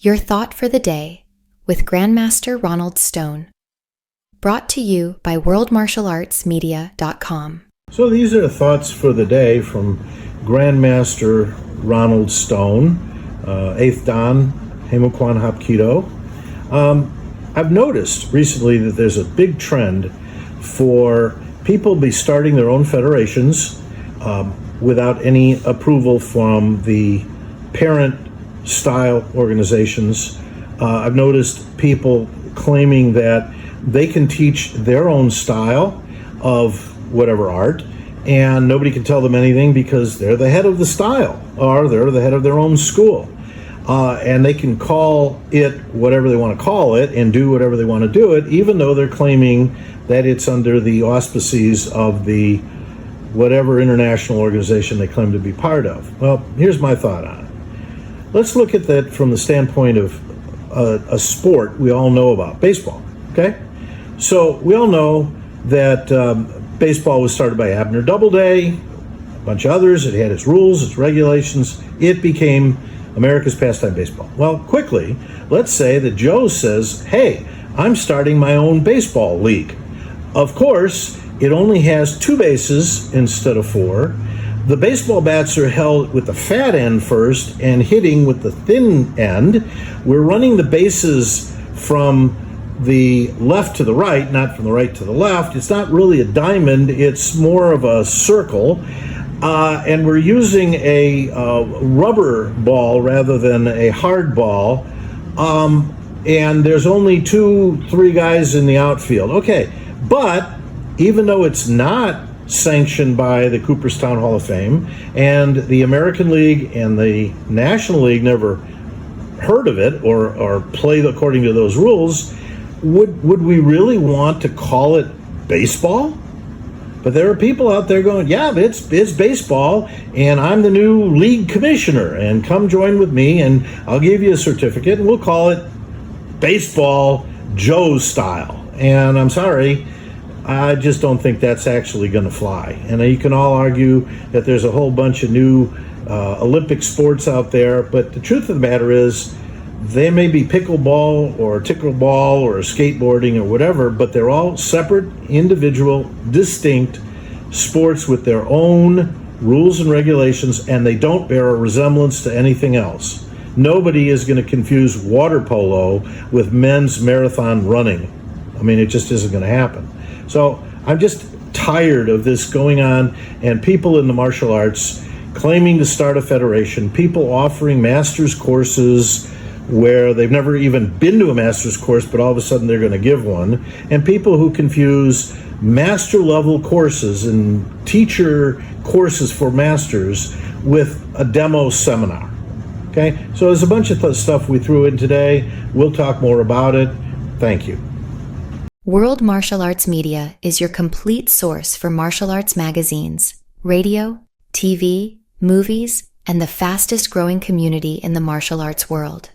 Your Thought for the Day with Grandmaster Ronald Stone. Brought to you by worldmartialartsmedia.com. So these are thoughts for the day from Grandmaster Ronald Stone, 8th Dan, Heimukwan Hapkido. I've noticed recently that there's a big trend for people be starting their own federations without any approval from the parent-style organizations. I've noticed people claiming that they can teach their own style of whatever art, and nobody can tell them anything because they're the head of the style, or they're the head of their own school. And they can call it whatever they want to call it and do whatever they want to do it, even though they're claiming that it's under the auspices of the whatever international organization they claim to be part of. Well, here's my thought on it. Let's look at that from the standpoint of a sport we all know about, baseball, okay? So we all know that baseball was started by Abner Doubleday, a bunch of others. It had its rules, its regulations. It became America's pastime baseball. Well, quickly, let's say that Joe says, hey, I'm starting my own baseball league. Of course, it only has 2 bases instead of 4. The baseball bats are held with the fat end first and hitting with the thin end. We're running the bases from the left to the right, not from the right to the left. It's not really a diamond, it's more of a circle. And we're using a rubber ball rather than a hard ball. And there's only 2-3 guys in the outfield. Okay, but even though it's not sanctioned by the Cooperstown Hall of Fame, and the American League and the National League never heard of it or played according to those rules, would we really want to call it baseball? But there are people out there going, yeah, it's baseball, and I'm the new league commissioner, and come join with me, and I'll give you a certificate, and we'll call it baseball Joe style. And I'm sorry, I just don't think that's actually going to fly. And you can all argue that there's a whole bunch of new Olympic sports out there, but the truth of the matter is they may be pickleball or tickleball or skateboarding or whatever, but they're all separate, individual, distinct sports with their own rules and regulations, and they don't bear a resemblance to anything else. Nobody is going to confuse water polo with men's marathon running. I mean, it just isn't going to happen. So I'm just tired of this going on, and people in the martial arts claiming to start a federation, people offering master's courses where they've never even been to a master's course, but all of a sudden they're going to give one, and people who confuse master level courses and teacher courses for masters with a demo seminar. Okay, so there's a bunch of stuff we threw in today. We'll talk more about it. Thank you. World Martial Arts Media is your complete source for martial arts magazines, radio, TV, movies, and the fastest growing community in the martial arts world.